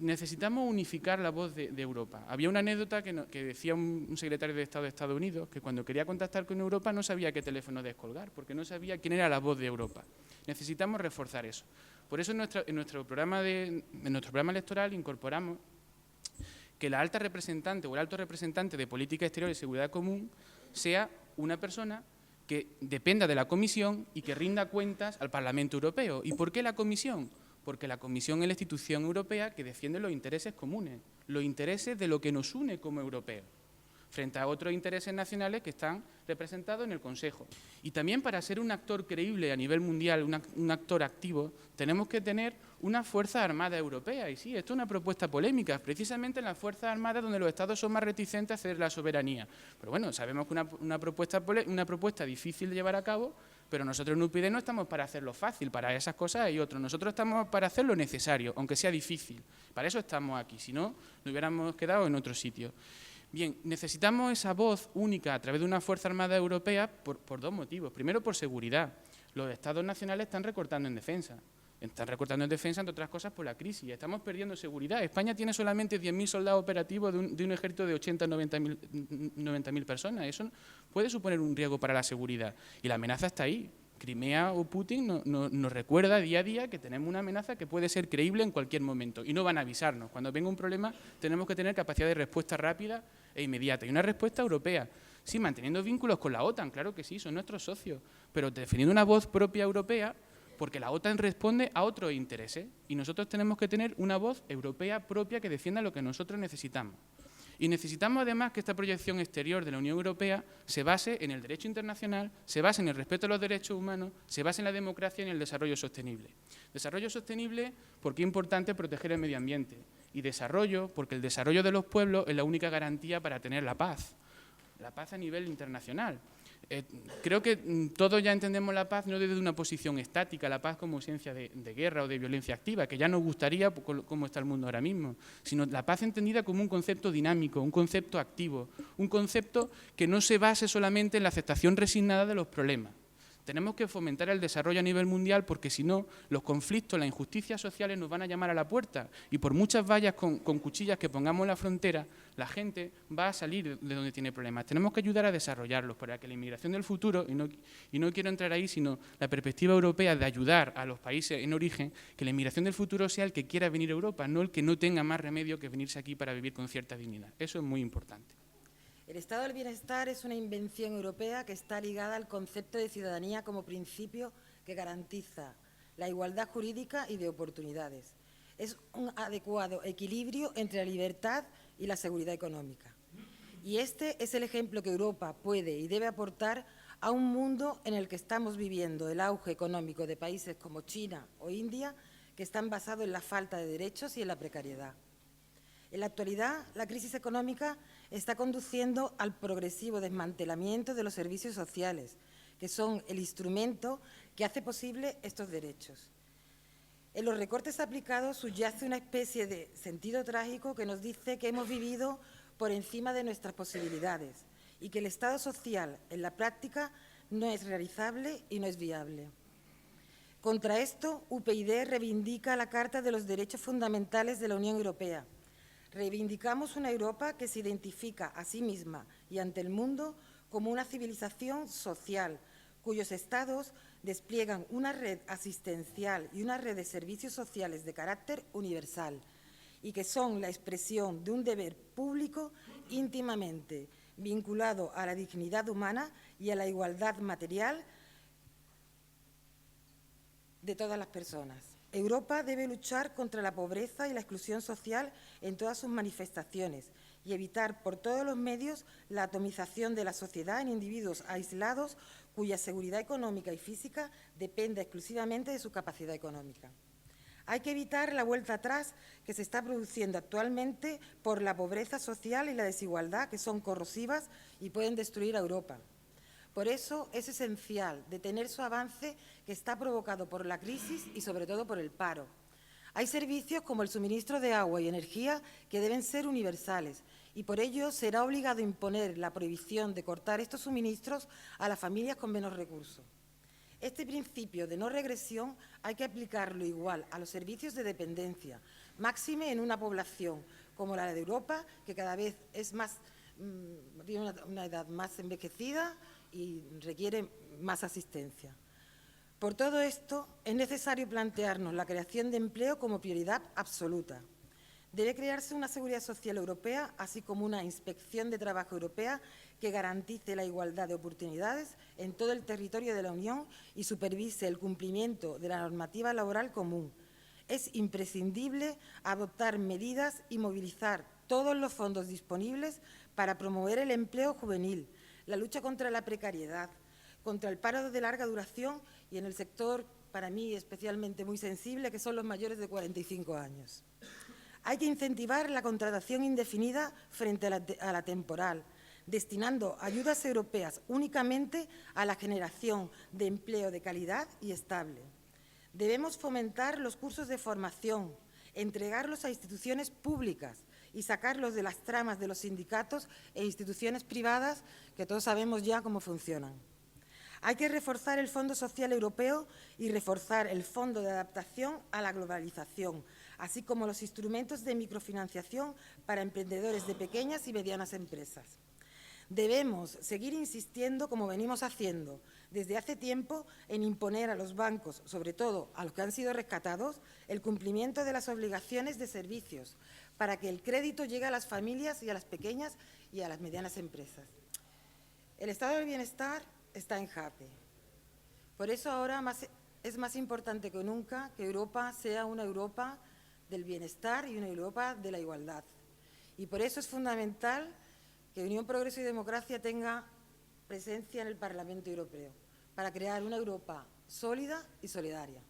necesitamos unificar la voz de Europa. Había una anécdota que decía un secretario de Estado de Estados Unidos que cuando quería contactar con Europa no sabía qué teléfono descolgar, porque no sabía quién era la voz de Europa. Necesitamos reforzar eso. Por eso en nuestro programa electoral incorporamos que la alta representante o el alto representante de Política Exterior y Seguridad Común sea una persona que dependa de la Comisión y que rinda cuentas al Parlamento Europeo. ¿Y por qué la Comisión? Porque la Comisión es la institución europea que defiende los intereses comunes, los intereses de lo que nos une como europeos, frente a otros intereses nacionales que están representados en el Consejo. Y también para ser un actor creíble a nivel mundial, un actor activo, tenemos que tener una Fuerza Armada Europea. Y sí, esto es una propuesta polémica, precisamente en las Fuerzas Armadas donde los Estados son más reticentes a ceder la soberanía. Pero bueno, sabemos que una propuesta difícil de llevar a cabo, pero nosotros en UPyD no estamos para hacerlo fácil, para esas cosas hay otros. Nosotros estamos para hacer lo necesario, aunque sea difícil. Para eso estamos aquí, si no, nos hubiéramos quedado en otro sitio. Bien, necesitamos esa voz única a través de una Fuerza Armada Europea por dos motivos. Primero, por seguridad. Los Estados nacionales están recortando en defensa. Están recortando en defensa, entre otras cosas, por la crisis. Estamos perdiendo seguridad. España tiene solamente 10.000 soldados operativos de un ejército de 80 o 90.000 personas. Eso puede suponer un riesgo para la seguridad. Y la amenaza está ahí. Crimea o Putin nos recuerda día a día que tenemos una amenaza que puede ser creíble en cualquier momento. Y no van a avisarnos. Cuando venga un problema, tenemos que tener capacidad de respuesta rápida e inmediata. Y una respuesta europea. Sí, manteniendo vínculos con la OTAN, claro que sí, son nuestros socios. Pero definiendo una voz propia europea, porque la OTAN responde a otros intereses y nosotros tenemos que tener una voz europea propia que defienda lo que nosotros necesitamos. Y necesitamos además que esta proyección exterior de la Unión Europea se base en el derecho internacional, se base en el respeto a los derechos humanos, se base en la democracia y en el desarrollo sostenible. Desarrollo sostenible porque es importante proteger el medio ambiente y desarrollo porque el desarrollo de los pueblos es la única garantía para tener la paz a nivel internacional. Creo que todos ya entendemos la paz no desde una posición estática, la paz como ausencia de guerra o de violencia activa, que ya nos gustaría cómo está el mundo ahora mismo, sino la paz entendida como un concepto dinámico, un concepto activo, un concepto que no se base solamente en la aceptación resignada de los problemas. Tenemos que fomentar el desarrollo a nivel mundial porque si no, los conflictos, las injusticias sociales nos van a llamar a la puerta y por muchas vallas con cuchillas que pongamos en la frontera, la gente va a salir de donde tiene problemas. Tenemos que ayudar a desarrollarlos para que la inmigración del futuro, y no quiero entrar ahí, sino la perspectiva europea de ayudar a los países en origen, que la inmigración del futuro sea el que quiera venir a Europa, no el que no tenga más remedio que venirse aquí para vivir con cierta dignidad. Eso es muy importante. El estado del bienestar es una invención europea que está ligada al concepto de ciudadanía como principio que garantiza la igualdad jurídica y de oportunidades. Es un adecuado equilibrio entre la libertad y la seguridad económica. Y este es el ejemplo que Europa puede y debe aportar a un mundo en el que estamos viviendo el auge económico de países como China o India, que están basados en la falta de derechos y en la precariedad. En la actualidad, la crisis económica está conduciendo al progresivo desmantelamiento de los servicios sociales, que son el instrumento que hace posible estos derechos. En los recortes aplicados subyace una especie de sentido trágico que nos dice que hemos vivido por encima de nuestras posibilidades y que el Estado social, en la práctica, no es realizable y no es viable. Contra esto, UPyD reivindica la Carta de los Derechos Fundamentales de la Unión Europea. Reivindicamos una Europa que se identifica a sí misma y ante el mundo como una civilización social, cuyos estados despliegan una red asistencial y una red de servicios sociales de carácter universal y que son la expresión de un deber público íntimamente vinculado a la dignidad humana y a la igualdad material de todas las personas. Europa debe luchar contra la pobreza y la exclusión social en todas sus manifestaciones y evitar por todos los medios la atomización de la sociedad en individuos aislados cuya seguridad económica y física depende exclusivamente de su capacidad económica. Hay que evitar la vuelta atrás que se está produciendo actualmente por la pobreza social y la desigualdad, que son corrosivas y pueden destruir a Europa. Por eso es esencial detener su avance que está provocado por la crisis y sobre todo por el paro. Hay servicios como el suministro de agua y energía que deben ser universales y por ello será obligado imponer la prohibición de cortar estos suministros a las familias con menos recursos. Este principio de no regresión hay que aplicarlo igual a los servicios de dependencia, máxime en una población como la de Europa, que cada vez es más, tiene una edad más envejecida y requiere más asistencia. Por todo esto, es necesario plantearnos la creación de empleo como prioridad absoluta. Debe crearse una seguridad social europea, así como una inspección de trabajo europea que garantice la igualdad de oportunidades en todo el territorio de la Unión y supervise el cumplimiento de la normativa laboral común. Es imprescindible adoptar medidas y movilizar todos los fondos disponibles para promover el empleo juvenil, la lucha contra la precariedad, contra el paro de larga duración y en el sector, para mí, especialmente muy sensible, que son los mayores de 45 años. Hay que incentivar la contratación indefinida frente a la temporal, destinando ayudas europeas únicamente a la generación de empleo de calidad y estable. Debemos fomentar los cursos de formación, entregarlos a instituciones públicas y sacarlos de las tramas de los sindicatos e instituciones privadas, que todos sabemos ya cómo funcionan. Hay que reforzar el Fondo Social Europeo y reforzar el Fondo de Adaptación a la Globalización, así como los instrumentos de microfinanciación para emprendedores de pequeñas y medianas empresas. Debemos seguir insistiendo, como venimos haciendo desde hace tiempo, en imponer a los bancos, sobre todo a los que han sido rescatados, el cumplimiento de las obligaciones de servicios, para que el crédito llegue a las familias y a las pequeñas y a las medianas empresas. El estado del bienestar está en jaque. Por eso ahora es más importante que nunca que Europa sea una Europa del bienestar y una Europa de la igualdad. Y por eso es fundamental que Unión, Progreso y Democracia tenga presencia en el Parlamento Europeo, para crear una Europa sólida y solidaria.